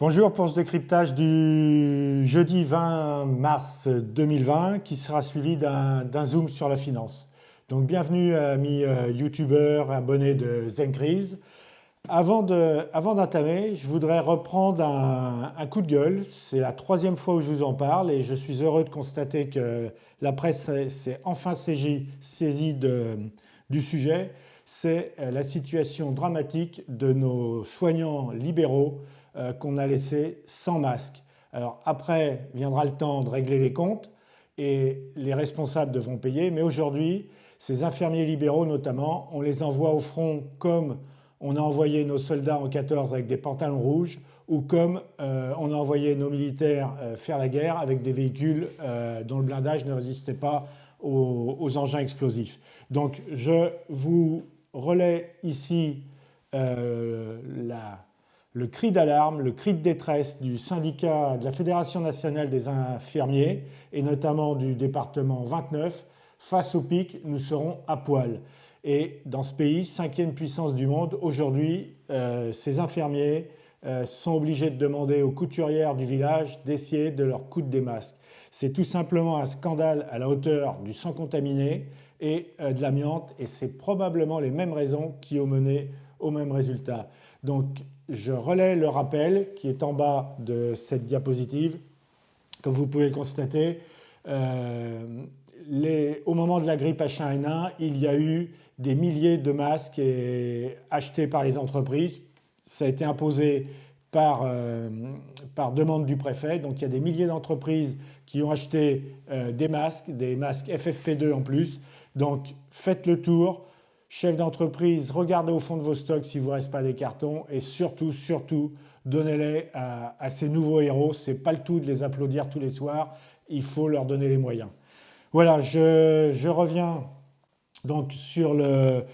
Bonjour pour ce décryptage du jeudi 20 mars 2020 qui sera suivi d'un zoom sur la finance. Donc bienvenue amis youtubeurs, abonnés de Zencrease. Avant d'entamer, je voudrais reprendre un coup de gueule. C'est la troisième fois où je vous en parle et je suis heureux de constater que la presse s'est enfin saisie du sujet. C'est la situation dramatique de nos soignants libéraux qu'on a laissés sans masque. Alors après viendra le temps de régler les comptes et les responsables devront payer, mais aujourd'hui, ces infirmiers libéraux notamment, on les envoie au front comme on a envoyé nos soldats en 14 avec des pantalons rouges ou comme on a envoyé nos militaires faire la guerre avec des véhicules dont le blindage ne résistait pas aux engins explosifs. Donc je vous relais ici le cri d'alarme, le cri de détresse du syndicat de la Fédération nationale des infirmiers et notamment du département 29. Face au pic, nous serons à poil. Et dans ce pays, cinquième puissance du monde, aujourd'hui, ces infirmiers sont obligés de demander aux couturières du village d'essayer de leur coudre des masques. C'est tout simplement un scandale à la hauteur du sang contaminé et de l'amiante, et c'est probablement les mêmes raisons qui ont mené au même résultat. Donc, je relais le rappel qui est en bas de cette diapositive. Comme vous pouvez le constater, au moment de la grippe H1N1, il y a eu des milliers de masques achetés par les entreprises. Ça a été imposé par demande du préfet. Donc il y a des milliers d'entreprises qui ont acheté des masques FFP2 en plus. Donc faites le tour. Chef d'entreprise, regardez au fond de vos stocks s'il ne vous reste pas des cartons et surtout, donnez-les à ces nouveaux héros. Ce n'est pas le tout de les applaudir tous les soirs. Il faut leur donner les moyens. Voilà, je reviens donc sur le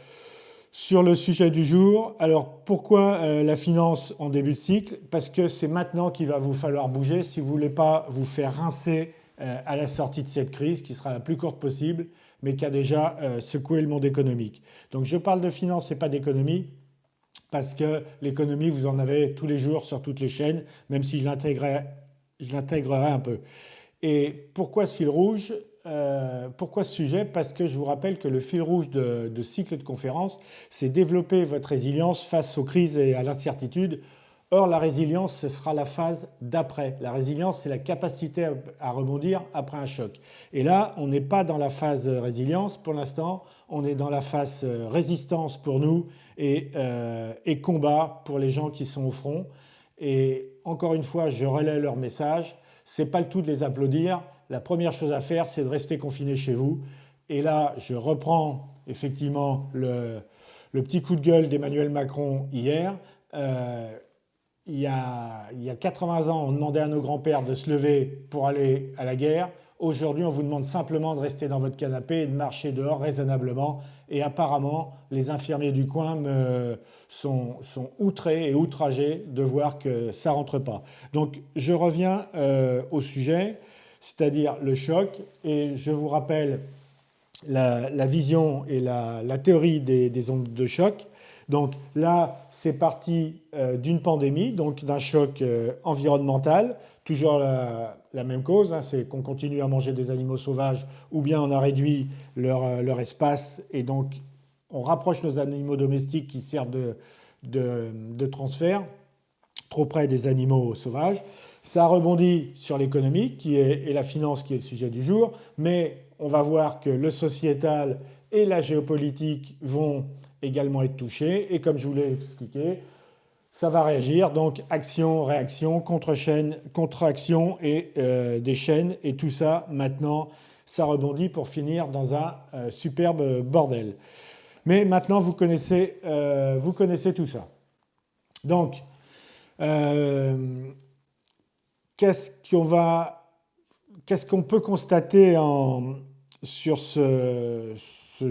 sujet du jour. Alors pourquoi la finance en début de cycle? Parce que c'est maintenant qu'il va vous falloir bouger si vous ne voulez pas vous faire rincer à la sortie de cette crise qui sera la plus courte possible, mais qui a déjà secoué le monde économique. Donc je parle de finance et pas d'économie, parce que l'économie, vous en avez tous les jours sur toutes les chaînes, même si je l'intégrerai un peu. Et pourquoi ce fil rouge? Pourquoi ce sujet? Parce que je vous rappelle que le fil rouge de cycle de conférence, c'est développer votre résilience face aux crises et à l'incertitude. Or, la résilience, ce sera la phase d'après. La résilience, c'est la capacité à rebondir après un choc. Et là, on n'est pas dans la phase résilience pour l'instant, on est dans la phase résistance pour nous et combat pour les gens qui sont au front. Et encore une fois, je relais leur message. Ce n'est pas le tout de les applaudir. La première chose à faire, c'est de rester confiné chez vous. Et là, je reprends effectivement le petit coup de gueule d'Emmanuel Macron hier. Il y a 80 ans, on demandait à nos grands-pères de se lever pour aller à la guerre. Aujourd'hui, on vous demande simplement de rester dans votre canapé et de marcher dehors raisonnablement. Et apparemment, les infirmiers du coin sont outrés et outragés de voir que ça ne rentre pas. Donc, je reviens au sujet, c'est-à-dire le choc. Et je vous rappelle la vision et la théorie des ondes de choc. Donc là, c'est parti d'une pandémie, donc d'un choc environnemental. Toujours la même cause, hein, c'est qu'on continue à manger des animaux sauvages ou bien on a réduit leur espace et donc on rapproche nos animaux domestiques qui servent de transfert trop près des animaux sauvages. Ça rebondit sur l'économie et la finance qui est le sujet du jour, mais on va voir que le sociétal et la géopolitique vont également être touchés. Et comme je vous l'ai expliqué, ça va réagir. Donc action, réaction, contre-action et des chaînes. Et tout ça, maintenant, ça rebondit pour finir dans un superbe bordel. Mais maintenant, vous connaissez tout ça. Donc, qu'est-ce qu'on peut constater sur ce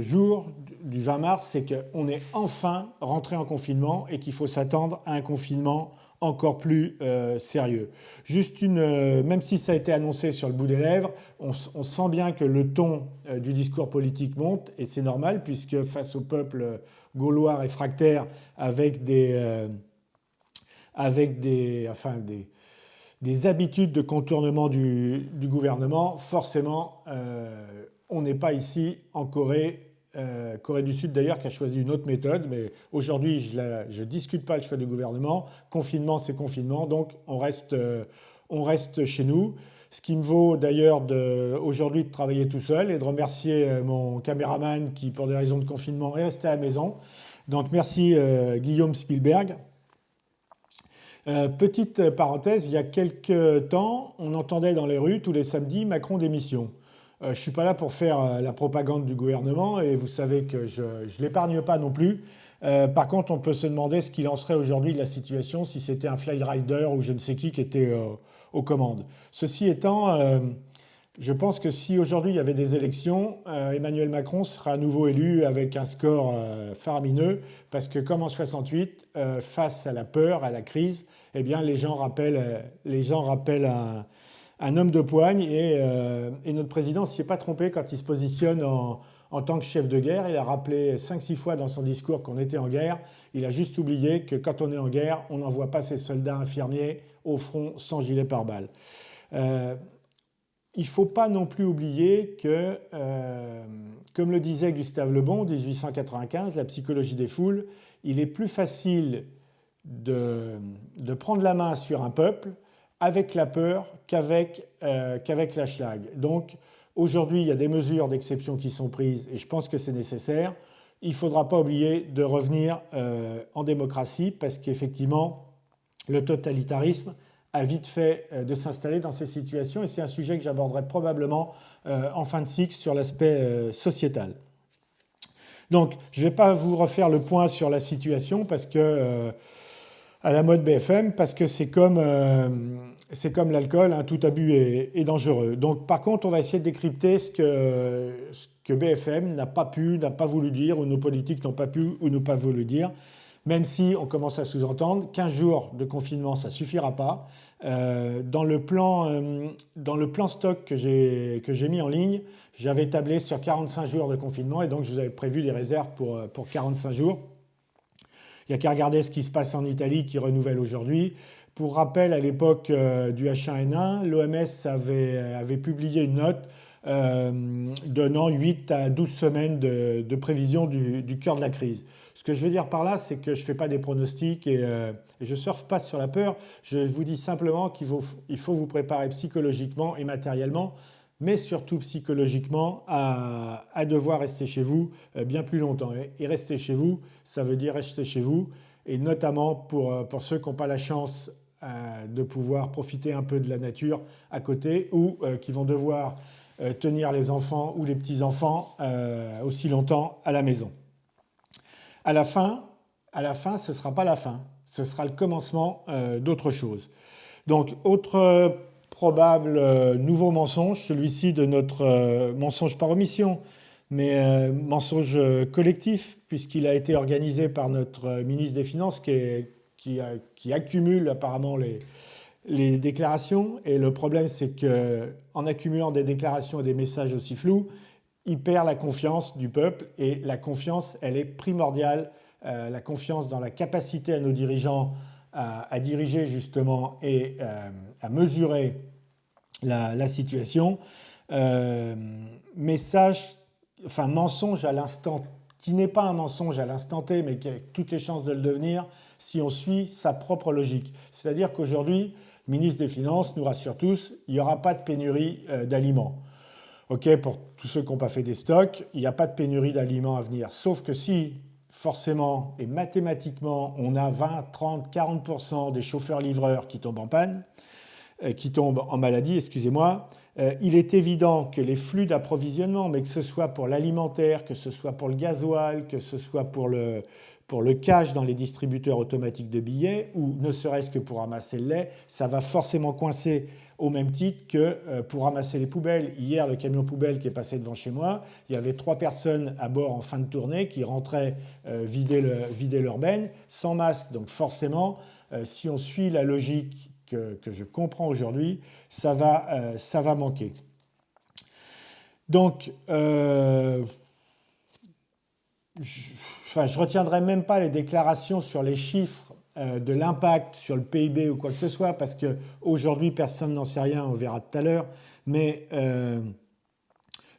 jour du 20 mars? C'est qu'on est enfin rentré en confinement et qu'il faut s'attendre à un confinement encore plus sérieux. Même si ça a été annoncé sur le bout des lèvres, on sent bien que le ton du discours politique monte et c'est normal puisque face au peuple gaulois réfractaire avec des avec des habitudes de contournement du gouvernement, forcément, on n'est pas ici en Corée. Corée du Sud d'ailleurs qui a choisi une autre méthode, mais aujourd'hui je ne discute pas le choix du gouvernement. Confinement, c'est confinement, donc on reste chez nous. Ce qui me vaut d'ailleurs aujourd'hui de travailler tout seul et de remercier mon caméraman qui, pour des raisons de confinement, est resté à la maison. Donc merci Guillaume Spielberg. Petite parenthèse, il y a quelques temps, on entendait dans les rues tous les samedis Macron démission. Je ne suis pas là pour faire la propagande du gouvernement et vous savez que je ne l'épargne pas non plus. Par contre, on peut se demander ce qu'il en serait aujourd'hui de la situation si c'était un flyrider ou je ne sais qui était aux commandes. Ceci étant, je pense que si aujourd'hui il y avait des élections, Emmanuel Macron sera à nouveau élu avec un score faramineux parce que comme en 68, face à la peur, à la crise, eh bien, les gens rappellent un homme de poigne et notre président ne s'y est pas trompé quand il se positionne en tant que chef de guerre. Il a rappelé 5-6 fois dans son discours qu'on était en guerre. Il a juste oublié que quand on est en guerre, on n'envoie pas ses soldats infirmiers au front sans gilet pare-balles. Il ne faut pas non plus oublier que, comme le disait Gustave Le Bon en 1895, la psychologie des foules, il est plus facile de prendre la main sur un peuple avec la peur qu'avec la schlag. Donc aujourd'hui, il y a des mesures d'exception qui sont prises et je pense que c'est nécessaire. Il ne faudra pas oublier de revenir en démocratie parce qu'effectivement, le totalitarisme a vite fait de s'installer dans ces situations et c'est un sujet que j'aborderai probablement en fin de cycle sur l'aspect sociétal. Donc, je ne vais pas vous refaire le point sur la situation parce que à la mode BFM parce que c'est comme l'alcool, hein, tout abus est dangereux. Donc par contre, on va essayer de décrypter ce que BFM n'a pas voulu dire, ou nos politiques n'ont pas pu ou n'ont pas voulu dire, même si on commence à sous-entendre 15 jours de confinement, ça ne suffira pas. Dans le plan stock que j'ai mis en ligne, j'avais tablé sur 45 jours de confinement et donc je vous avais prévu des réserves pour 45 jours. Il n'y a qu'à regarder ce qui se passe en Italie qui renouvelle aujourd'hui. Pour rappel, à l'époque du H1N1, l'OMS avait publié une note donnant 8 à 12 semaines de prévision du cœur de la crise. Ce que je veux dire par là, c'est que je ne fais pas des pronostics et je ne surfe pas sur la peur. Je vous dis simplement qu'il faut vous préparer psychologiquement et matériellement, mais surtout psychologiquement, à devoir rester chez vous bien plus longtemps. Et rester chez vous, ça veut dire rester chez vous, et notamment pour ceux qui n'ont pas la chance de pouvoir profiter un peu de la nature à côté, ou qui vont devoir tenir les enfants ou les petits-enfants aussi longtemps à la maison. À la fin, ce ne sera pas la fin, ce sera le commencement d'autre chose. Donc, autre probable nouveau mensonge, celui-ci de notre mensonge par omission, mais mensonge collectif, puisqu'il a été organisé par notre ministre des Finances qui accumule apparemment les déclarations. Et le problème, c'est qu'en accumulant des déclarations et des messages aussi flous, il perd la confiance du peuple. Et la confiance, elle est primordiale. La confiance dans la capacité à nos dirigeants à diriger justement et à mesurer la situation. Mensonge à l'instant, qui n'est pas un mensonge à l'instant T, mais qui a toutes les chances de le devenir si on suit sa propre logique. C'est-à-dire qu'aujourd'hui, le ministre des Finances nous rassure tous, il n'y aura pas de pénurie d'aliments. Ok, pour tous ceux qui n'ont pas fait des stocks, il n'y a pas de pénurie d'aliments à venir. Sauf que si, forcément et mathématiquement, on a 20, 30, 40% des chauffeurs-livreurs qui tombent en panne, qui tombent en maladie, excusez-moi, il est évident que les flux d'approvisionnement, mais que ce soit pour l'alimentaire, que ce soit pour le gasoil, que ce soit pour le cash dans les distributeurs automatiques de billets, ou ne serait-ce que pour ramasser le lait, ça va forcément coincer au même titre que pour ramasser les poubelles. Hier, le camion poubelle qui est passé devant chez moi, il y avait 3 personnes à bord en fin de tournée qui rentraient vider leur benne sans masque. Donc forcément, si on suit la logique que je comprends aujourd'hui, ça va manquer. Donc, je ne retiendrai même pas les déclarations sur les chiffres de l'impact sur le PIB ou quoi que ce soit, parce qu'aujourd'hui, personne n'en sait rien, on verra tout à l'heure. Mais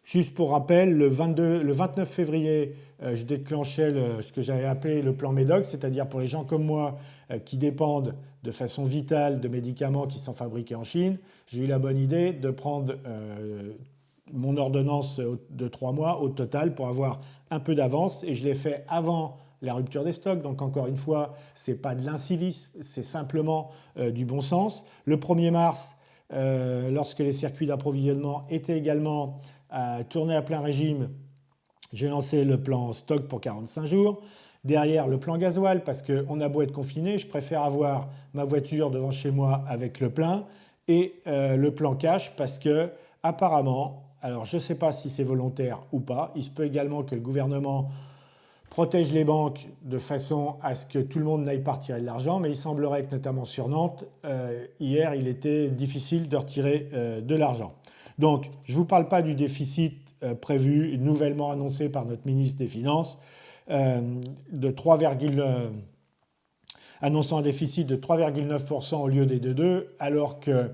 juste pour rappel, le 29 février, je déclenchais ce que j'avais appelé le plan Médoc, c'est-à-dire pour les gens comme moi qui dépendent de façon vitale de médicaments qui sont fabriqués en Chine. J'ai eu la bonne idée de prendre mon ordonnance de 3 mois au total pour avoir un peu d'avance, et je l'ai fait avant la rupture des stocks. Donc encore une fois, ce n'est pas de l'incivisme, c'est simplement du bon sens. Le 1er mars, lorsque les circuits d'approvisionnement étaient également tournés à plein régime, j'ai lancé le plan stock pour 45 jours. Derrière, le plan gasoil, parce qu'on a beau être confiné, je préfère avoir ma voiture devant chez moi avec le plein. Et le plan cash, parce que apparemment, alors je ne sais pas si c'est volontaire ou pas, il se peut également que le gouvernement protège les banques de façon à ce que tout le monde n'aille pas retirer de l'argent, mais il semblerait que notamment sur Nantes, hier, il était difficile de retirer de l'argent. Donc, je ne vous parle pas du déficit prévu, nouvellement annoncé par notre ministre des Finances, annonçant un déficit de 3,9% au lieu des 2,2, alors que,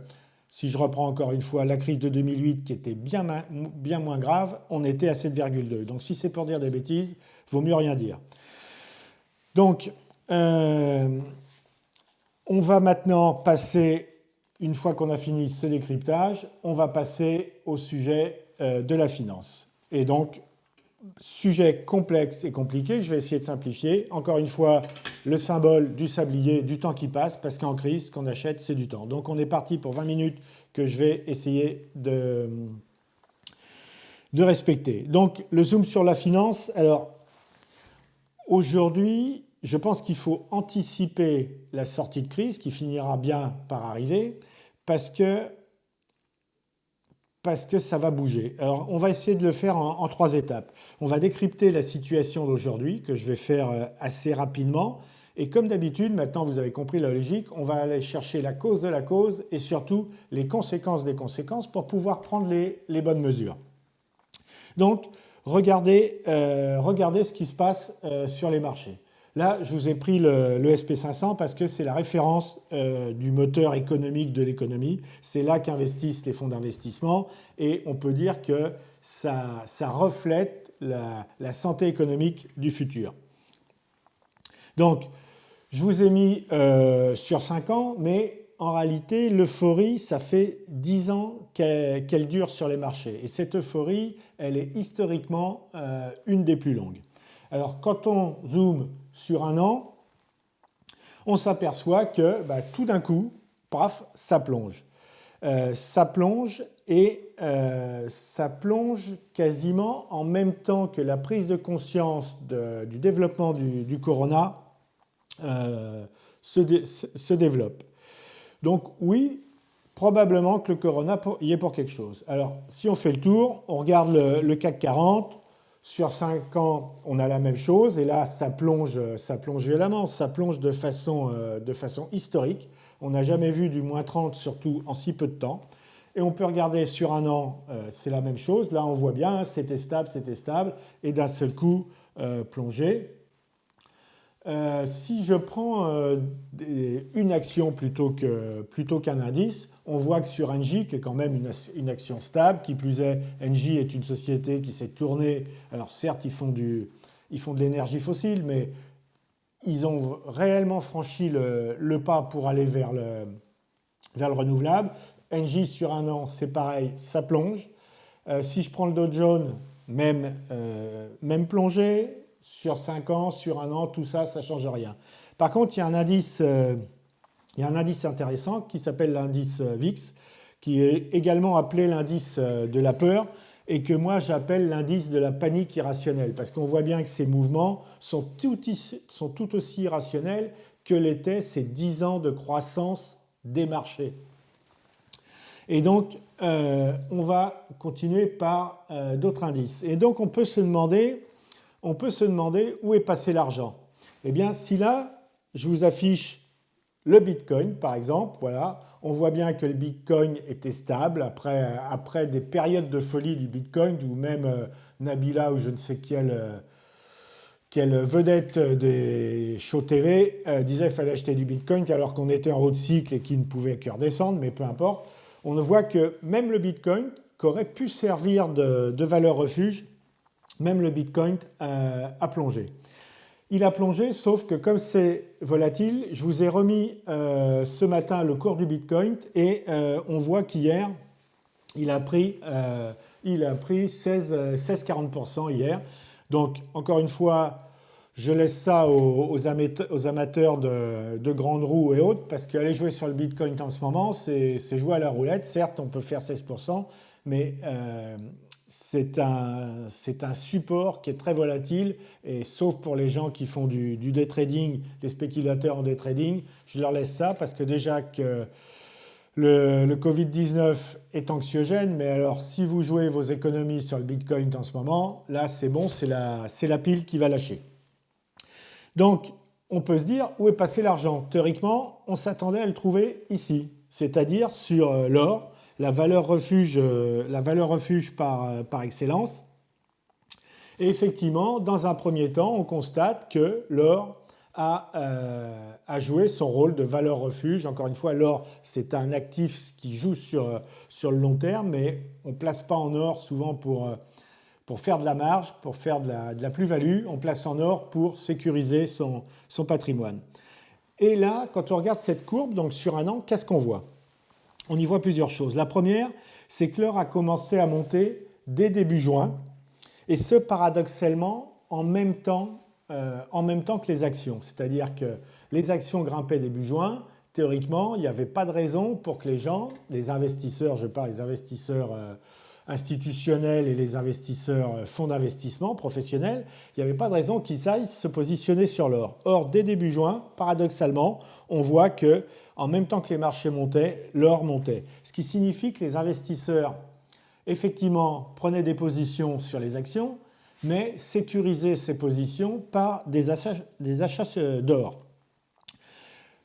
si je reprends encore une fois la crise de 2008 qui était bien moins grave, on était à 7,2. Donc si c'est pour dire des bêtises, vaut mieux rien dire. Donc, on va maintenant passer, une fois qu'on a fini ce décryptage, on va passer au sujet de la finance. Et donc, sujet complexe et compliqué, je vais essayer de simplifier. Encore une fois, le symbole du sablier, du temps qui passe, parce qu'en crise, ce qu'on achète, c'est du temps. Donc on est parti pour 20 minutes que je vais essayer de respecter. Donc le zoom sur la finance. Alors, aujourd'hui, je pense qu'il faut anticiper la sortie de crise, qui finira bien par arriver, parce que ça va bouger. Alors, on va essayer de le faire en 3 étapes. On va décrypter la situation d'aujourd'hui, que je vais faire assez rapidement. Et comme d'habitude, maintenant vous avez compris la logique, on va aller chercher la cause de la cause et surtout les conséquences des conséquences pour pouvoir prendre les bonnes mesures. Donc, regardez ce qui se passe sur les marchés. Là, je vous ai pris le SP500 parce que c'est la référence du moteur économique de l'économie. C'est là qu'investissent les fonds d'investissement et on peut dire que ça reflète la santé économique du futur. Donc, je vous ai mis sur 5 ans, mais en réalité, l'euphorie, ça fait 10 ans qu'elle dure sur les marchés. Et cette euphorie, elle est historiquement une des plus longues. Alors, quand on zoome sur un an, on s'aperçoit que tout d'un coup, paf, ça plonge. Ça plonge et ça plonge quasiment en même temps que la prise de conscience du développement du corona se développe. Donc oui, probablement que le corona y est pour quelque chose. Alors, si on fait le tour, on regarde le CAC 40, sur 5 ans, on a la même chose, et là, ça plonge violemment, ça plonge de façon historique. On n'a jamais vu du moins 30, surtout en si peu de temps. Et on peut regarder sur un an, c'est la même chose. Là, on voit bien, c'était stable, et d'un seul coup, plongé. Si je prends une action plutôt qu'un indice, on voit que sur Engie, qui est quand même une action stable, qui plus est, Engie est une société qui s'est tournée, alors certes ils font de l'énergie fossile, mais ils ont réellement franchi le pas pour aller vers le renouvelable. Engie sur un an, c'est pareil, ça plonge. Si je prends le Dow Jones, même plongée. Sur 5 ans, sur un an, tout ça, ça ne change rien. Par contre, il y a un indice intéressant qui s'appelle l'indice VIX, qui est également appelé l'indice de la peur et que moi j'appelle l'indice de la panique irrationnelle, parce qu'on voit bien que ces mouvements sont tout aussi irrationnels que l'étaient ces 10 ans de croissance des marchés. Et donc, on va continuer par d'autres indices. Et donc, on peut se demander où est passé l'argent. Eh bien, si là, je vous affiche le Bitcoin, par exemple, voilà, on voit bien que le Bitcoin était stable après des périodes de folie du Bitcoin, ou même Nabila ou je ne sais quelle vedette des shows TV disait qu'il fallait acheter du Bitcoin alors qu'on était en haut de cycle et qu'il ne pouvait que redescendre, mais peu importe. On voit que même le Bitcoin, qui aurait pu servir de valeur refuge, même le Bitcoin a plongé. Il a plongé, sauf que comme c'est volatile, je vous ai remis ce matin le cours du Bitcoin et on voit qu'hier, il a pris 16-40% hier. Donc, encore une fois, je laisse ça aux amateurs de grandes roues et autres, parce qu'aller jouer sur le Bitcoin en ce moment, c'est jouer à la roulette. Certes, on peut faire 16%, mais c'est un support qui est très volatile, et sauf pour les gens qui font du day trading, les spéculateurs en day trading, je leur laisse ça, parce que déjà que le Covid-19 est anxiogène, mais alors si vous jouez vos économies sur le Bitcoin en ce moment, là c'est bon, c'est la pile qui va lâcher. Donc on peut se dire où est passé l'argent. Théoriquement, on s'attendait à le trouver ici, c'est-à-dire sur l'or, la valeur refuge par excellence. Et effectivement, dans un premier temps, on constate que l'or a joué son rôle de valeur refuge. Encore une fois, l'or, c'est un actif qui joue sur le long terme, mais on ne place pas en or souvent pour faire de la marge, pour faire de la plus-value. On place en or pour sécuriser son patrimoine. Et là, quand on regarde cette courbe, donc sur un an, qu'est-ce qu'on voit? On y voit plusieurs choses. La première, c'est que l'or a commencé à monter dès début juin, et ce, paradoxalement, en même temps que les actions. C'est-à-dire que les actions grimpaient début juin. Théoriquement, il n'y avait pas de raison pour que les gens, les investisseurs, je parle des investisseurs institutionnels et les investisseurs fonds d'investissement professionnels, il n'y avait pas de raison qu'ils aillent se positionner sur l'or. Or, dès début juin, paradoxalement, on voit que en même temps que les marchés montaient, l'or montait. Ce qui signifie que les investisseurs, effectivement, prenaient des positions sur les actions, mais sécuriser ces positions par des achats d'or.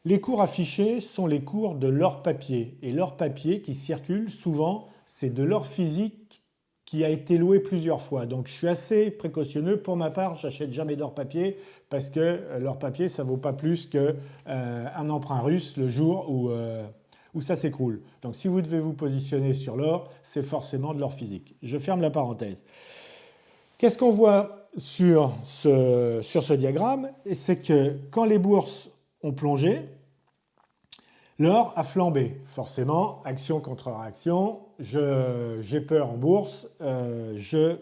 Les cours affichés sont les cours de l'or papier. Et l'or papier qui circule souvent, c'est de l'or physique qui a été loué plusieurs fois. Donc je suis assez précautionneux. Pour ma part, je n'achète jamais d'or papier parce que l'or papier, ça ne vaut pas plus qu'un emprunt russe le jour où ça s'écroule. Donc si vous devez vous positionner sur l'or, c'est forcément de l'or physique. Je ferme la parenthèse. Qu'est-ce qu'on voit sur ce diagramme? C'est que quand les bourses ont plongé, l'or a flambé. Forcément, action contre action, j'ai peur en bourse, je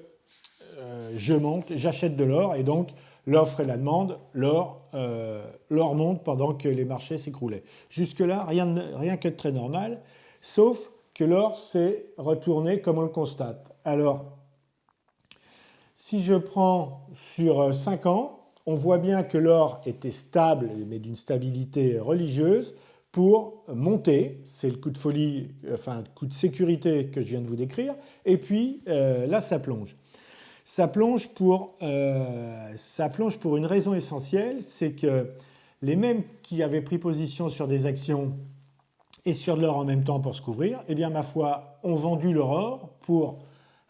monte, j'achète de l'or, et donc l'offre et la demande, l'or monte pendant que les marchés s'écroulaient. Jusque-là, rien que de très normal, sauf que l'or s'est retourné comme on le constate. Alors, si je prends sur 5 ans, on voit bien que l'or était stable, mais d'une stabilité religieuse, pour monter. C'est le coup de folie, enfin le coup de sécurité que je viens de vous décrire. Et puis là, ça plonge. Ça plonge pour une raison essentielle, c'est que les mêmes qui avaient pris position sur des actions et sur de l'or en même temps pour se couvrir, eh bien ma foi, ont vendu leur or pour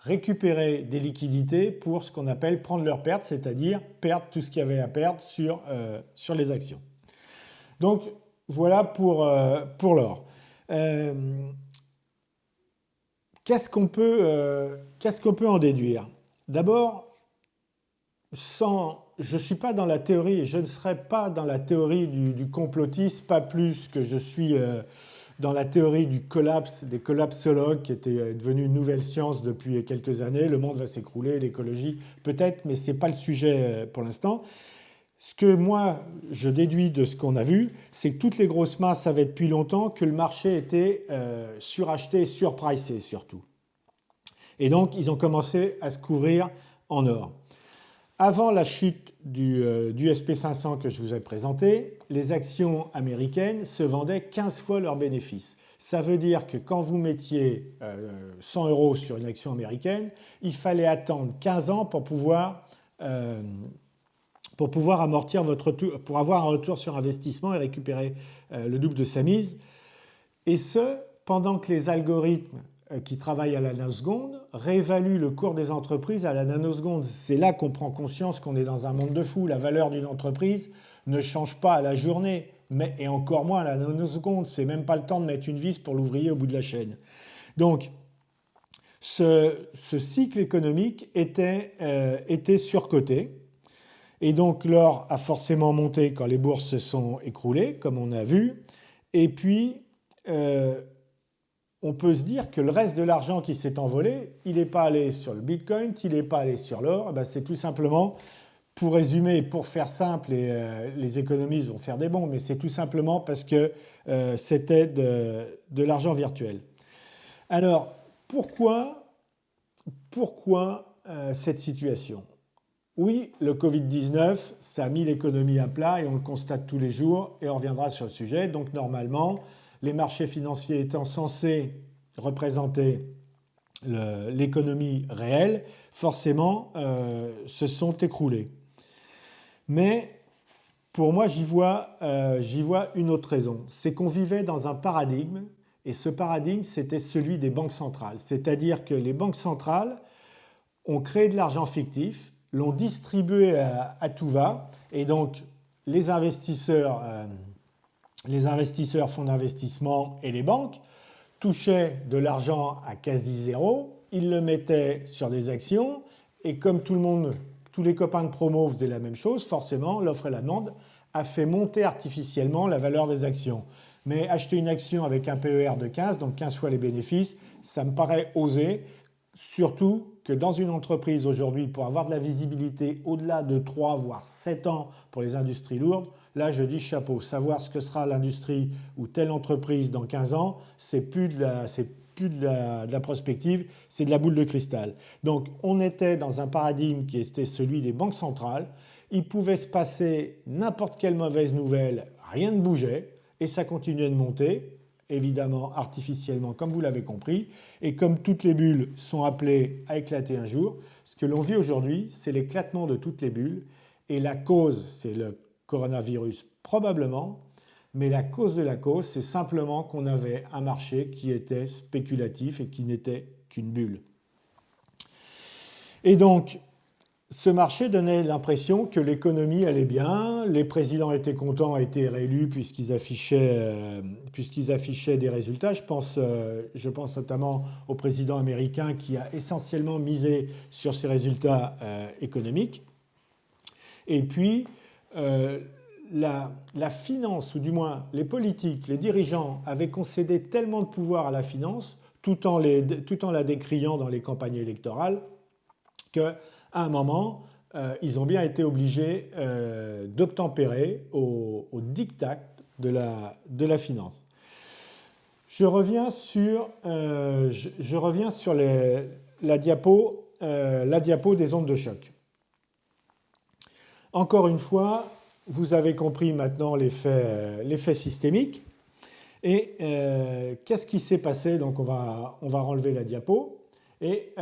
récupérer des liquidités pour ce qu'on appelle prendre leurs pertes, c'est-à-dire perdre tout ce qu'il y avait à perdre sur les actions. Donc voilà pour l'or. Qu'est-ce qu'on peut en déduire? D'abord, je ne suis pas dans la théorie, et je ne serai pas dans la théorie du complotisme, pas plus que je suis dans la théorie du collapse, des collapsologues, qui était devenue une nouvelle science depuis quelques années. Le monde va s'écrouler, l'écologie peut-être, mais ce n'est pas le sujet pour l'instant. Ce que moi, je déduis de ce qu'on a vu, c'est que toutes les grosses masses savaient depuis longtemps que le marché était suracheté, surpricé surtout. Et donc, ils ont commencé à se couvrir en or. Avant la chute du SP500 que je vous ai présenté, les actions américaines se vendaient 15 fois leurs bénéfices. Ça veut dire que quand vous mettiez 100 € sur une action américaine, il fallait attendre 15 ans pour pouvoir amortir pour avoir un retour sur investissement et récupérer le double de sa mise. Et ce, pendant que les algorithmes qui travaillent à la nanoseconde réévaluent le cours des entreprises à la nanoseconde. C'est là qu'on prend conscience qu'on est dans un monde de fous. La valeur d'une entreprise ne change pas à la journée, et encore moins à la nanoseconde. C'est même pas le temps de mettre une vis pour l'ouvrier au bout de la chaîne. Donc, ce cycle économique était surcoté. Et donc l'or a forcément monté quand les bourses se sont écroulées, comme on a vu. Et puis, on peut se dire que le reste de l'argent qui s'est envolé, il n'est pas allé sur le Bitcoin, il n'est pas allé sur l'or. C'est tout simplement, pour résumer, pour faire simple, et les économistes vont faire des bons, mais c'est tout simplement parce que c'était de l'argent virtuel. Alors, pourquoi cette situation ? Oui, le Covid-19, ça a mis l'économie à plat et on le constate tous les jours et on reviendra sur le sujet. Donc normalement, les marchés financiers étant censés représenter l'économie réelle, forcément, se sont écroulés. Mais pour moi, j'y vois une autre raison. C'est qu'on vivait dans un paradigme et ce paradigme, c'était celui des banques centrales. C'est-à-dire que les banques centrales ont créé de l'argent fictif, l'ont distribué à tout va, et donc les investisseurs, fonds d'investissement et les banques touchaient de l'argent à quasi zéro, ils le mettaient sur des actions, et comme tous les copains de promo faisaient la même chose, forcément, l'offre et la demande a fait monter artificiellement la valeur des actions. Mais acheter une action avec un PER de 15, donc 15 fois les bénéfices, ça me paraît osé, surtout que dans une entreprise aujourd'hui, pour avoir de la visibilité au-delà de 3 voire 7 ans pour les industries lourdes, là je dis chapeau. Savoir ce que sera l'industrie ou telle entreprise dans 15 ans, c'est plus de la prospective, c'est de la boule de cristal. Donc on était dans un paradigme qui était celui des banques centrales. Il pouvait se passer n'importe quelle mauvaise nouvelle, rien ne bougeait et ça continuait de monter. Évidemment artificiellement, comme vous l'avez compris, et comme toutes les bulles sont appelées à éclater un jour, ce que l'on vit aujourd'hui, c'est l'éclatement de toutes les bulles, et la cause, c'est le coronavirus probablement, mais la cause de la cause, c'est simplement qu'on avait un marché qui était spéculatif et qui n'était qu'une bulle. Et donc, ce marché donnait l'impression que l'économie allait bien, les présidents étaient contents, étaient réélus puisqu'ils affichaient des résultats. Je pense notamment au président américain qui a essentiellement misé sur ces résultats économiques. Et puis, la finance, ou du moins les politiques, les dirigeants avaient concédé tellement de pouvoir à la finance, tout en la décriant dans les campagnes électorales, qu'à un moment, ils ont bien été obligés d'obtempérer au diktat de la finance. Je reviens sur la diapo des ondes de choc. Encore une fois, vous avez compris maintenant l'effet systémique. Et qu'est-ce qui s'est passé? Donc on va relever la diapo. Et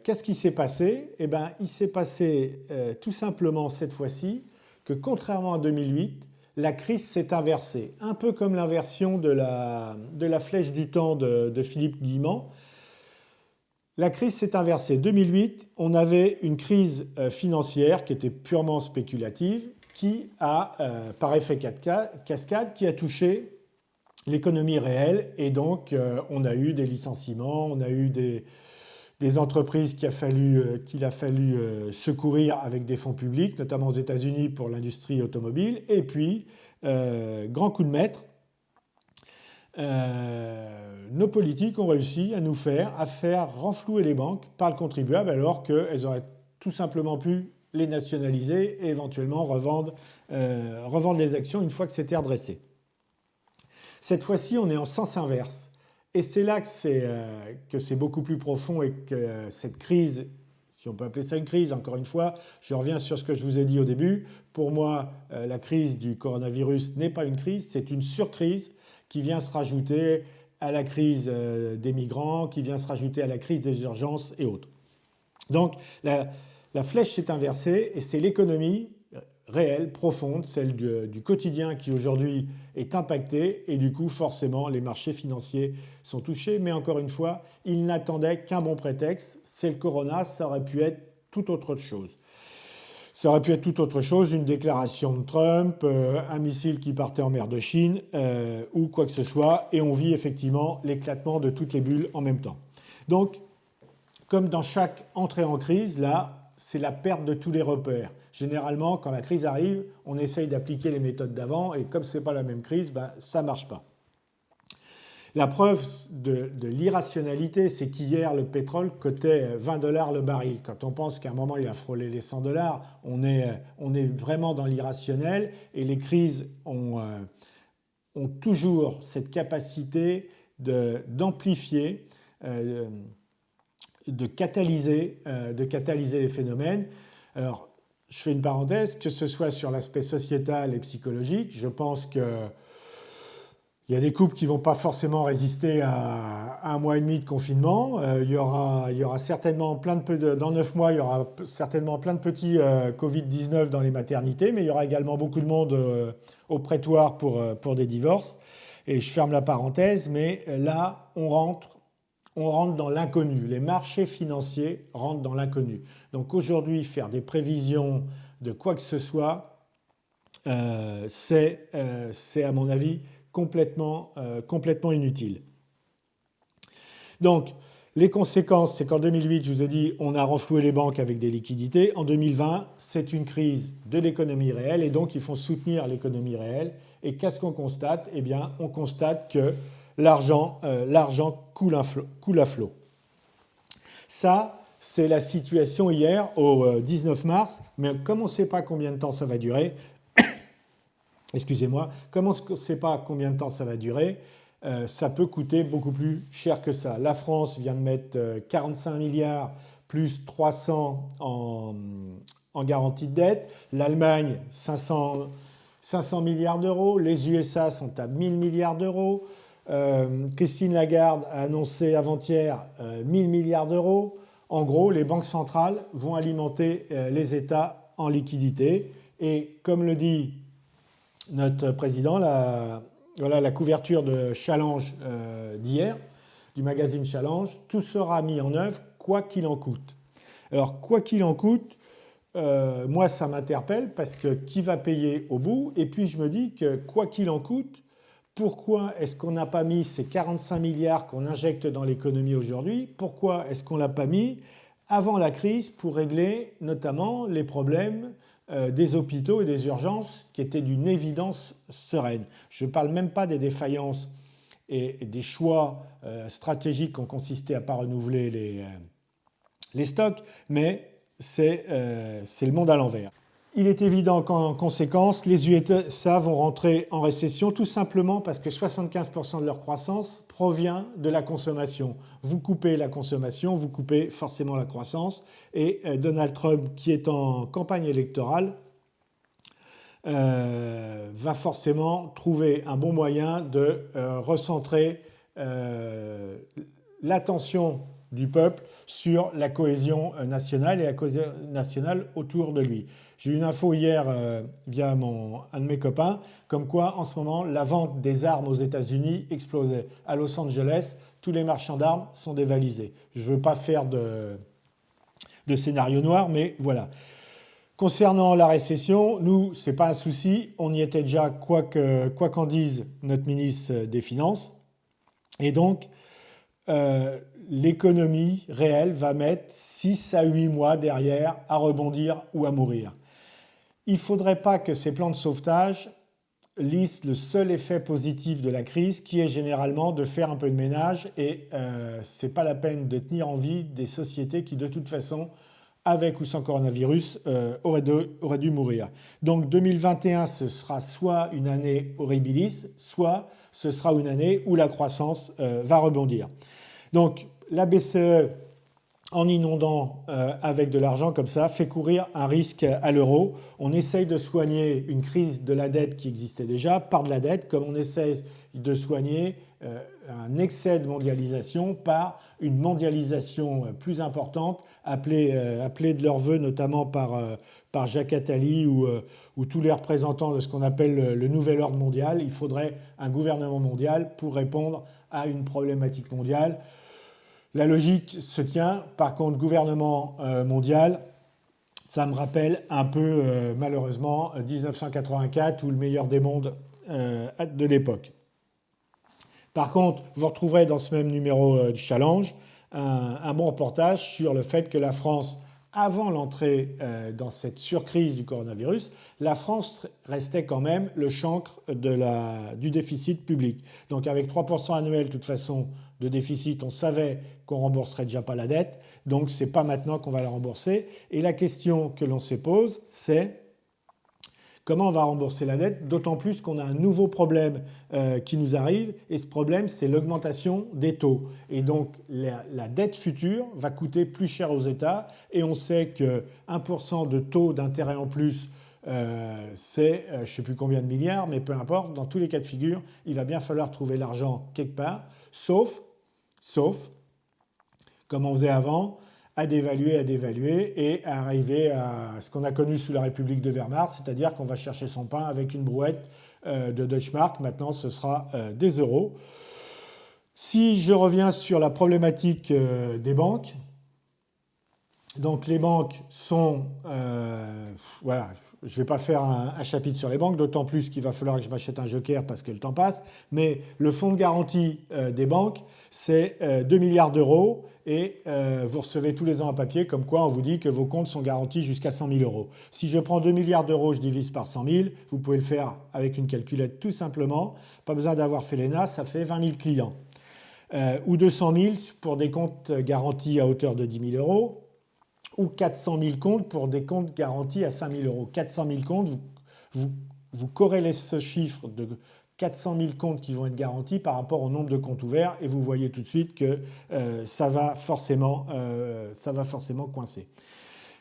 qu'est-ce qui s'est passé? Eh bien, il s'est passé tout simplement cette fois-ci que contrairement à 2008, la crise s'est inversée. Un peu comme l'inversion de la flèche du temps de Philippe Guillemant. La crise s'est inversée. 2008, on avait une crise financière qui était purement spéculative, qui a, par effet cascade, qui a touché l'économie réelle. Et donc, on a eu des licenciements, on a eu des entreprises qu'il a fallu secourir avec des fonds publics, notamment aux États-Unis pour l'industrie automobile. Et puis, grand coup de maître, nos politiques ont réussi à faire renflouer les banques par le contribuable alors qu'elles auraient tout simplement pu les nationaliser et éventuellement revendre les actions une fois que c'était redressé. Cette fois-ci, on est en sens inverse. Et c'est là que c'est beaucoup plus profond et que cette crise, si on peut appeler ça une crise, encore une fois, je reviens sur ce que je vous ai dit au début. Pour moi, la crise du coronavirus n'est pas une crise, c'est une surcrise qui vient se rajouter à la crise des migrants, qui vient se rajouter à la crise des urgences et autres. Donc, la flèche s'est inversée et c'est l'économie réelle, profonde, celle du quotidien qui aujourd'hui est impactée et du coup forcément les marchés financiers sont touchés. Mais encore une fois, ils n'attendaient qu'un bon prétexte, c'est le corona, ça aurait pu être tout autre chose. Ça aurait pu être tout autre chose, une déclaration de Trump, un missile qui partait en mer de Chine ou quoi que ce soit, et on vit effectivement l'éclatement de toutes les bulles en même temps. Donc, comme dans chaque entrée en crise, là, c'est la perte de tous les repères. Généralement, quand la crise arrive, on essaye d'appliquer les méthodes d'avant, et comme ce n'est pas la même crise, ça ne marche pas. La preuve de l'irrationalité, c'est qu'hier, le pétrole cotait 20 $ le baril. Quand on pense qu'à un moment, il a frôlé les 100 $, on est vraiment dans l'irrationnel. Et les crises ont toujours cette capacité d'amplifier, de catalyser les phénomènes. Alors, je fais une parenthèse, que ce soit sur l'aspect sociétal et psychologique, je pense que il y a des couples qui ne vont pas forcément résister à 1 mois et demi de confinement. Il y aura certainement dans 9 mois, il y aura certainement plein de petits Covid-19 dans les maternités, mais il y aura également beaucoup de monde au prétoire pour des divorces. Et je ferme la parenthèse, mais là, on rentre dans l'inconnu. Les marchés financiers rentrent dans l'inconnu. Donc aujourd'hui, faire des prévisions de quoi que ce soit, c'est à mon avis complètement inutile. Donc, les conséquences, c'est qu'en 2008, je vous ai dit, on a renfloué les banques avec des liquidités. En 2020, c'est une crise de l'économie réelle et donc il faut soutenir l'économie réelle. Et qu'est-ce qu'on constate? Eh bien, on constate que l'argent coule à flot. Ça, c'est la situation hier au 19 mars, mais comme on ne sait pas combien de temps ça va durer, excusez-moi, comme on ne sait pas combien de temps ça va durer, ça peut coûter beaucoup plus cher que ça. La France vient de mettre 45 milliards plus 300 en garantie de dette. L'Allemagne, 500 milliards d'euros. Les USA sont à 1000 milliards d'euros. Christine Lagarde a annoncé avant-hier 1000 milliards d'euros. En gros, les banques centrales vont alimenter les États en liquidité. Et comme le dit notre président, voilà la couverture de Challenge d'hier, du magazine Challenge, tout sera mis en œuvre quoi qu'il en coûte. Alors, quoi qu'il en coûte, moi, ça m'interpelle parce que qui va payer au bout? Et puis, je me dis que quoi qu'il en coûte, pourquoi est-ce qu'on n'a pas mis ces 45 milliards qu'on injecte dans l'économie aujourd'hui? Pourquoi est-ce qu'on ne l'a pas mis avant la crise pour régler notamment les problèmes des hôpitaux et des urgences qui étaient d'une évidence sereine? Je ne parle même pas des défaillances et des choix stratégiques qui ont consisté à ne pas renouveler les stocks, mais c'est le monde à l'envers. Il est évident qu'en conséquence, les USA vont rentrer en récession tout simplement parce que 75% de leur croissance provient de la consommation. Vous coupez la consommation, vous coupez forcément la croissance. Et Donald Trump, qui est en campagne électorale, va forcément trouver un bon moyen de recentrer l'attention du peuple sur la cohésion nationale et la cohésion nationale autour de lui. J'ai eu une info hier via un de mes copains, comme quoi en ce moment la vente des armes aux États-Unis explosait. À Los Angeles, tous les marchands d'armes sont dévalisés. Je ne veux pas faire de scénario noir, mais voilà. Concernant la récession, nous, ce n'est pas un souci. On y était déjà, quoi qu'en dise notre ministre des Finances. Et donc, l'économie réelle va mettre 6 à 8 mois derrière à rebondir ou à mourir. Il ne faudrait pas que ces plans de sauvetage lissent le seul effet positif de la crise, qui est généralement de faire un peu de ménage, et ce n'est pas la peine de tenir en vie des sociétés qui, de toute façon, avec ou sans coronavirus, auraient dû mourir. Donc 2021, ce sera soit une année horribilis, soit ce sera une année où la croissance va rebondir. Donc la BCE, en inondant avec de l'argent comme ça, fait courir un risque à l'euro. On essaye de soigner une crise de la dette qui existait déjà par de la dette, comme on essaye de soigner un excès de mondialisation par une mondialisation plus importante, appelée de leur vœu notamment par par Jacques Attali ou tous les représentants de ce qu'on appelle le nouvel ordre mondial. Il faudrait un gouvernement mondial pour répondre à une problématique mondiale. La logique se tient. Par contre, gouvernement mondial, ça me rappelle un peu, malheureusement, 1984 ou le meilleur des mondes de l'époque. Par contre, vous retrouverez dans ce même numéro du Challenge un bon reportage sur le fait que la France, avant l'entrée dans cette surcrise du coronavirus, la France restait quand même le chancre du déficit public. Donc avec 3% annuel, de toute façon, de déficit, on savait qu'on ne rembourserait déjà pas la dette. Donc ce n'est pas maintenant qu'on va la rembourser. Et la question que l'on se pose, c'est comment on va rembourser la dette, d'autant plus qu'on a un nouveau problème qui nous arrive, et ce problème, c'est l'augmentation des taux. Et donc, la dette future va coûter plus cher aux États, et on sait que 1% de taux d'intérêt en plus, c'est je ne sais plus combien de milliards, mais peu importe, dans tous les cas de figure, il va bien falloir trouver l'argent quelque part, sauf, comme on faisait avant, à dévaluer et à arriver à ce qu'on a connu sous la République de Weimar, c'est-à-dire qu'on va chercher son pain avec une brouette de Deutschmark. Maintenant, ce sera des euros. Si je reviens sur la problématique des banques, donc les banques sont... voilà, je ne vais pas faire un chapitre sur les banques, d'autant plus qu'il va falloir que je m'achète un joker parce que le temps passe, mais le fonds de garantie des banques, c'est 2 milliards d'euros et vous recevez tous les ans un papier comme quoi on vous dit que vos comptes sont garantis jusqu'à 100 000 euros. Si je prends 2 milliards d'euros, je divise par 100 000, vous pouvez le faire avec une calculette tout simplement, pas besoin d'avoir fait l'ENA, ça fait 20 000 clients. Ou 200 000 pour des comptes garantis à hauteur de 10 000 euros, ou 400 000 comptes pour des comptes garantis à 5 000 euros. 400 000 comptes, vous corrélez ce chiffre de 400 000 comptes qui vont être garantis par rapport au nombre de comptes ouverts et vous voyez tout de suite que ça va forcément coincer.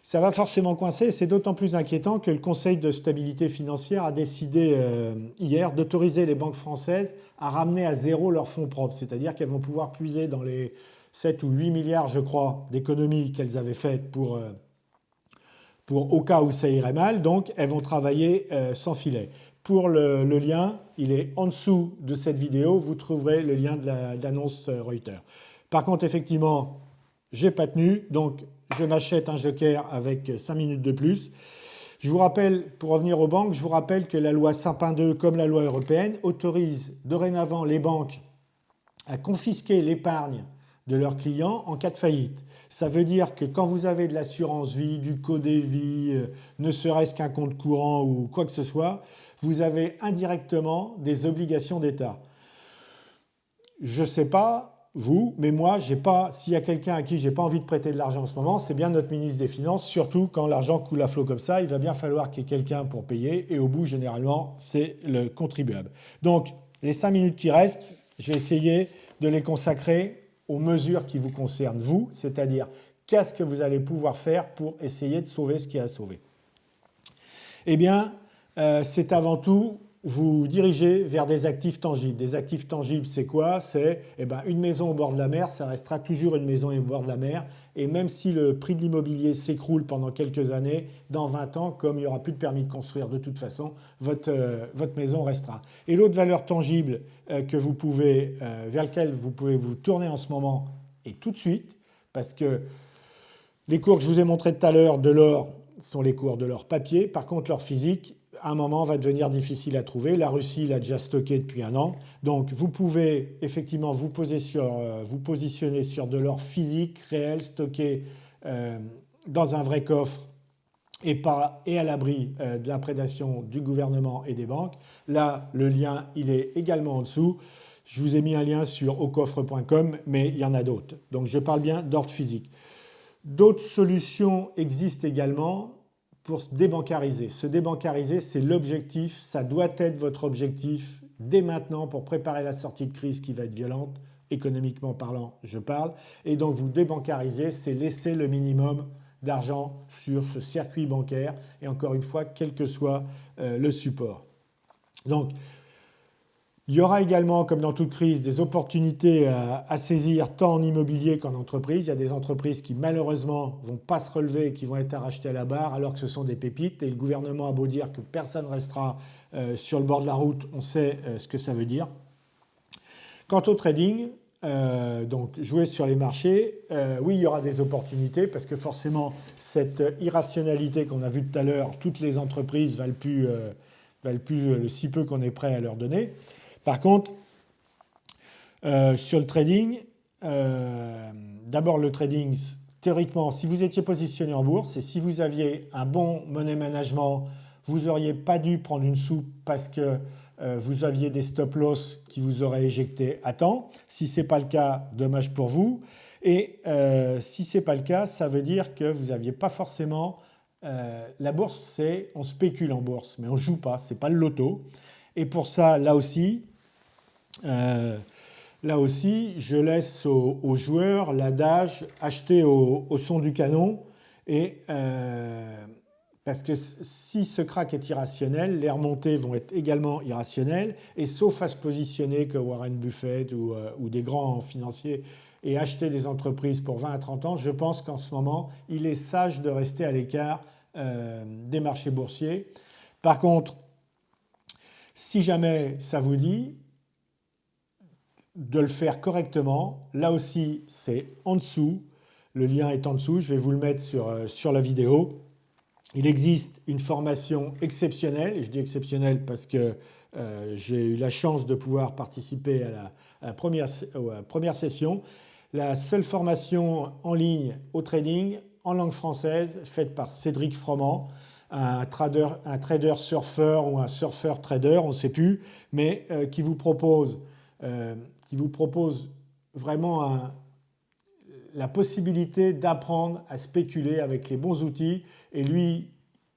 Ça va forcément coincer et c'est d'autant plus inquiétant que le Conseil de stabilité financière a décidé hier d'autoriser les banques françaises à ramener à zéro leurs fonds propres, c'est-à-dire qu'elles vont pouvoir puiser dans les 7 ou 8 milliards, je crois, d'économies qu'elles avaient faites pour au cas où ça irait mal. Donc, elles vont travailler sans filet. Pour le lien, il est en dessous de cette vidéo. Vous trouverez le lien de l'annonce Reuters. Par contre, effectivement, j'ai pas tenu. Donc, je m'achète un joker avec 5 minutes de plus. Je vous rappelle, pour revenir aux banques, je vous rappelle que la loi Sapin 2, comme la loi européenne, autorise dorénavant les banques à confisquer l'épargne de leurs clients en cas de faillite. Ça veut dire que quand vous avez de l'assurance vie, du codé-vie, ne serait-ce qu'un compte courant ou quoi que ce soit, vous avez indirectement des obligations d'État. Je ne sais pas, vous, mais moi, s'il y a quelqu'un à qui je n'ai pas envie de prêter de l'argent en ce moment, c'est bien notre ministre des Finances, surtout quand l'argent coule à flot comme ça, il va bien falloir qu'il y ait quelqu'un pour payer, et au bout, généralement, c'est le contribuable. Donc, les 5 minutes qui restent, je vais essayer de les consacrer aux mesures qui vous concernent, vous, c'est-à-dire qu'est-ce que vous allez pouvoir faire pour essayer de sauver ce qui est à sauver. Eh bien, c'est avant tout vous diriger vers des actifs tangibles. Des actifs tangibles, c'est quoi? C'est une maison au bord de la mer, ça restera toujours une maison au bord de la mer. Et même si le prix de l'immobilier s'écroule pendant quelques années, dans 20 ans, comme il n'y aura plus de permis de construire de toute façon, votre maison restera. Et l'autre valeur tangible vers laquelle vous pouvez vous tourner en ce moment et tout de suite, parce que les cours que je vous ai montrés tout à l'heure de l'or sont les cours de l'or papier. Par contre, l'or physique, à un moment, va devenir difficile à trouver. La Russie l'a déjà stocké depuis 1 an. Donc, vous pouvez effectivement vous positionner sur de l'or physique, réel, stocké dans un vrai coffre et à l'abri de la prédation du gouvernement et des banques. Là, le lien, il est également en dessous. Je vous ai mis un lien sur aucoffre.com, mais il y en a d'autres. Donc, je parle bien d'ordre physique. D'autres solutions existent également pour se débancariser. Se débancariser, c'est l'objectif, ça doit être votre objectif dès maintenant pour préparer la sortie de crise qui va être violente, économiquement parlant, je parle. Et donc vous débancariser, c'est laisser le minimum d'argent sur ce circuit bancaire et encore une fois, quel que soit le support. Donc, Il y aura également, comme dans toute crise, des opportunités à saisir tant en immobilier qu'en entreprise. Il y a des entreprises qui malheureusement ne vont pas se relever et qui vont être rachetées à la barre alors que ce sont des pépites. Et le gouvernement a beau dire que personne ne restera sur le bord de la route, on sait ce que ça veut dire. Quant au trading, donc jouer sur les marchés, oui, il y aura des opportunités parce que forcément, cette irrationalité qu'on a vue tout à l'heure, toutes les entreprises ne valent plus le si peu qu'on est prêt à leur donner. Par contre, sur le trading, d'abord le trading, théoriquement, si vous étiez positionné en bourse et si vous aviez un bon money management, vous n'auriez pas dû prendre une soupe parce que vous aviez des stop loss qui vous auraient éjecté à temps. Si ce n'est pas le cas, dommage pour vous. Et si ce n'est pas le cas, ça veut dire que vous n'aviez pas forcément... la bourse, on spécule en bourse, mais on ne joue pas, ce n'est pas le loto. Et pour ça, là aussi, je laisse aux joueurs l'adage acheter au son du canon. Et, parce que si ce crack est irrationnel, les remontées vont être également irrationnelles. Et sauf à se positionner que Warren Buffett ou des grands financiers et acheter des entreprises pour 20 à 30 ans, je pense qu'en ce moment, il est sage de rester à l'écart des marchés boursiers. Par contre, si jamais ça vous dit de le faire correctement, là aussi c'est en dessous, le lien est en dessous, je vais vous le mettre sur la vidéo. Il existe une formation exceptionnelle, et je dis exceptionnelle parce que j'ai eu la chance de pouvoir participer à la première session, la seule formation en ligne au trading en langue française faite par Cédric Froment, un trader surfeur ou un surfeur trader, on ne sait plus, mais qui vous propose vraiment la possibilité d'apprendre à spéculer avec les bons outils. Et lui,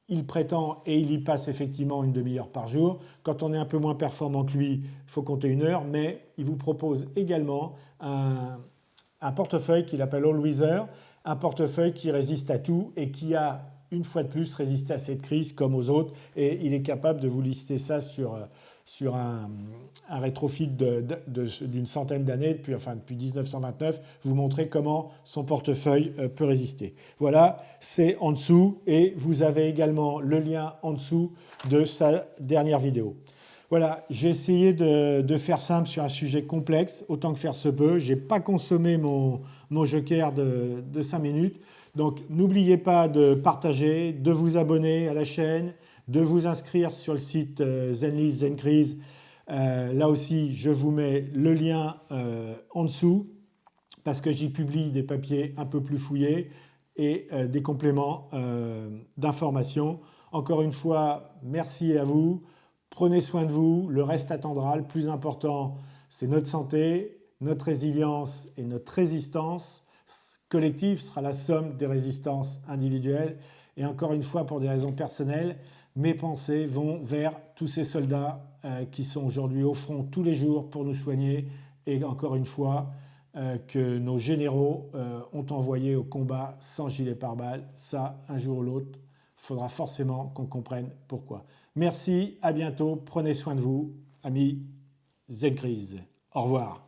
il prétend, et il y passe effectivement une demi-heure par jour. Quand on est un peu moins performant que lui, il faut compter 1 heure, mais il vous propose également un portefeuille qu'il appelle All Weather, un portefeuille qui résiste à tout et qui a, une fois de plus, résisté à cette crise comme aux autres. Et il est capable de vous lister ça sur un rétrofit d'une centaine d'années, depuis 1929, vous montrer comment son portefeuille peut résister. Voilà, c'est en dessous et vous avez également le lien en dessous de sa dernière vidéo. Voilà, j'ai essayé de faire simple sur un sujet complexe, autant que faire se peut. Je n'ai pas consommé mon joker de 5 minutes. Donc n'oubliez pas de partager, de vous abonner à la chaîne, de vous inscrire sur le site Zenlist, Zencrease. Là aussi, je vous mets le lien en dessous parce que j'y publie des papiers un peu plus fouillés et des compléments d'information. Encore une fois, merci à vous. Prenez soin de vous, le reste attendra. Le plus important, c'est notre santé, notre résilience et notre résistance collective sera la somme des résistances individuelles. Et encore une fois, pour des raisons personnelles, mes pensées vont vers tous ces soldats qui sont aujourd'hui au front tous les jours pour nous soigner. Et encore une fois, que nos généraux ont envoyé au combat sans gilet pare-balles. Ça, un jour ou l'autre, il faudra forcément qu'on comprenne pourquoi. Merci, à bientôt, prenez soin de vous, amis Zencrease. Au revoir.